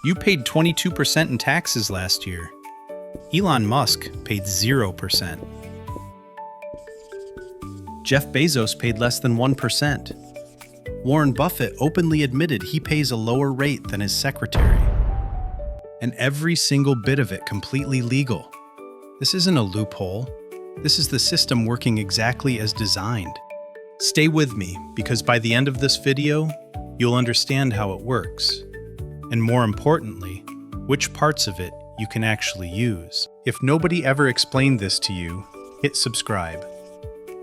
You paid 22% in taxes last year. Elon Musk paid 0%. Jeff Bezos paid less than 1%. Warren Buffett openly admitted he pays a lower rate than his secretary. And every single bit of it completely legal. This isn't a loophole. This is the system working exactly as designed. Stay with me, because by the end of this video, you'll understand how it works. And more importantly, which parts of it you can actually use. If nobody ever explained this to you, hit subscribe.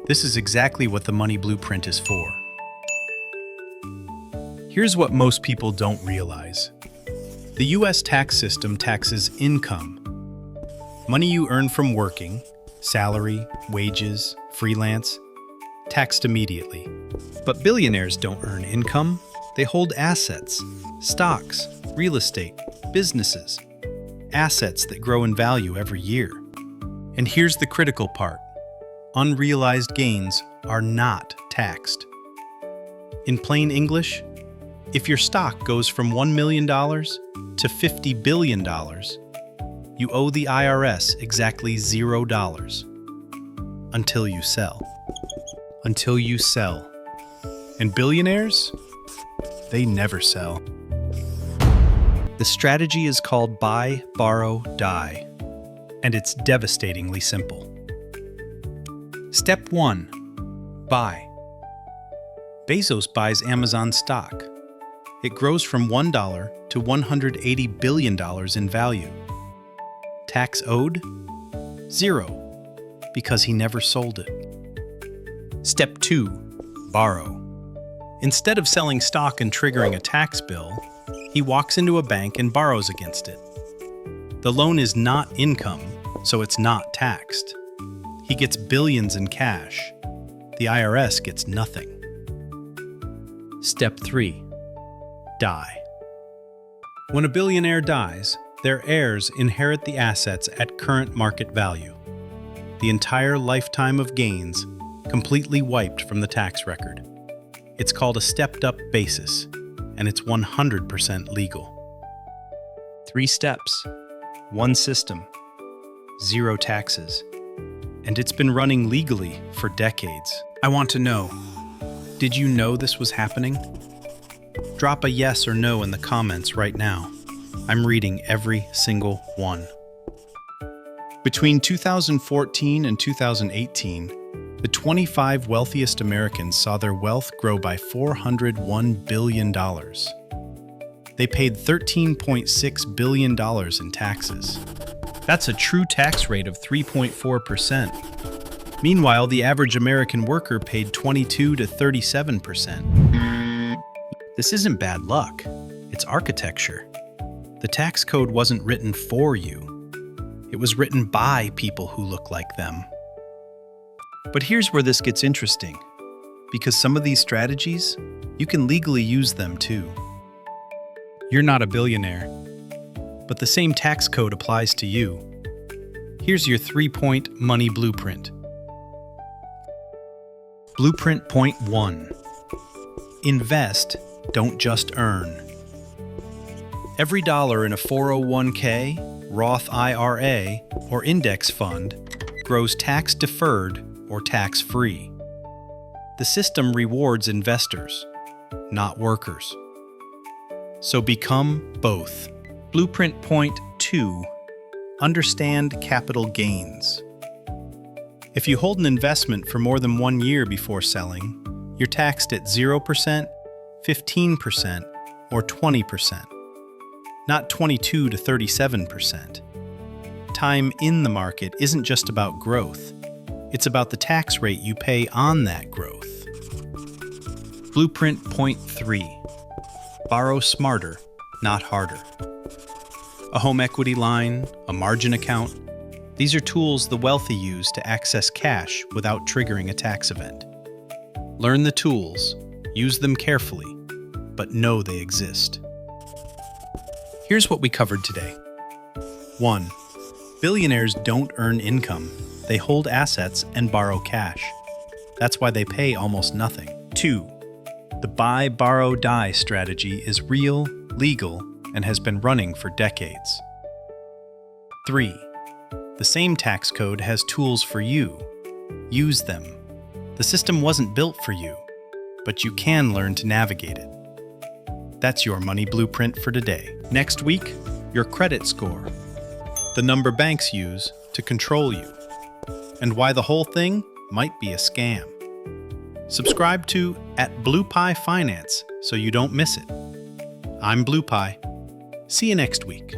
This is exactly what the money blueprint is for. Here's what most people don't realize. The US tax system taxes income. Money you earn from working, salary, wages, freelance, taxed immediately. But billionaires don't earn income. They hold assets, stocks, real estate, businesses, assets that grow in value every year. And here's the critical part. Unrealized gains are not taxed. In plain English, if your stock goes from $1 million to $50 billion, you owe the IRS exactly $0 until you sell. Until you sell. And billionaires? They never sell. The strategy is called buy, borrow, die, and it's devastatingly simple. Step 1. Buy. Bezos buys Amazon stock. It grows from $1 to $180 billion in value. Tax owed? 0, because he never sold it. Step 2. Borrow. Instead of selling stock and triggering a tax bill, he walks into a bank and borrows against it. The loan is not income, so it's not taxed. He gets billions in cash. The IRS gets nothing. Step 3. Die. When a billionaire dies, their heirs inherit the assets at current market value. The entire lifetime of gains completely wiped from the tax record. It's called a stepped-up basis, and it's 100% legal. 3 steps, 1 system, 0 taxes. And it's been running legally for decades. I want to know, did you know this was happening? Drop a yes or no in the comments right now. I'm reading every single one. Between 2014 and 2018, the 25 wealthiest Americans saw their wealth grow by $401 billion. They paid $13.6 billion in taxes. That's a true tax rate of 3.4%. Meanwhile, the average American worker paid 22 to 37%. This isn't bad luck. It's architecture. The tax code wasn't written for you. It was written by people who look like them. But here's where this gets interesting. Because some of these strategies, you can legally use them too. You're not a billionaire, but the same tax code applies to you. Here's your 3-point money blueprint. Blueprint point 1. Invest, don't just earn. Every dollar in a 401k, Roth IRA, or index fund grows tax-deferred or tax-free. The system rewards investors, not workers. So become both. Blueprint point 2. Understand capital gains. If you hold an investment for more than 1 year before selling, you're taxed at 0%, 15%, or 20%, not 22 to 37%. Time in the market isn't just about growth. It's about the tax rate you pay on that growth. Blueprint point 3. Borrow smarter, not harder. A home equity line, a margin account. These are tools the wealthy use to access cash without triggering a tax event. Learn the tools, use them carefully, but know they exist. Here's what we covered today. 1. Billionaires don't earn income. They hold assets and borrow cash. That's why they pay almost nothing. 2. The buy, borrow, die strategy is real, legal, and has been running for decades. 3. The same tax code has tools for you. Use them. The system wasn't built for you, but you can learn to navigate it. That's your money blueprint for today. Next week, your credit score. The number banks use to control you, and why the whole thing might be a scam. Subscribe to @Bluepy Finance so you don't miss it. I'm Bluepy. See you next week.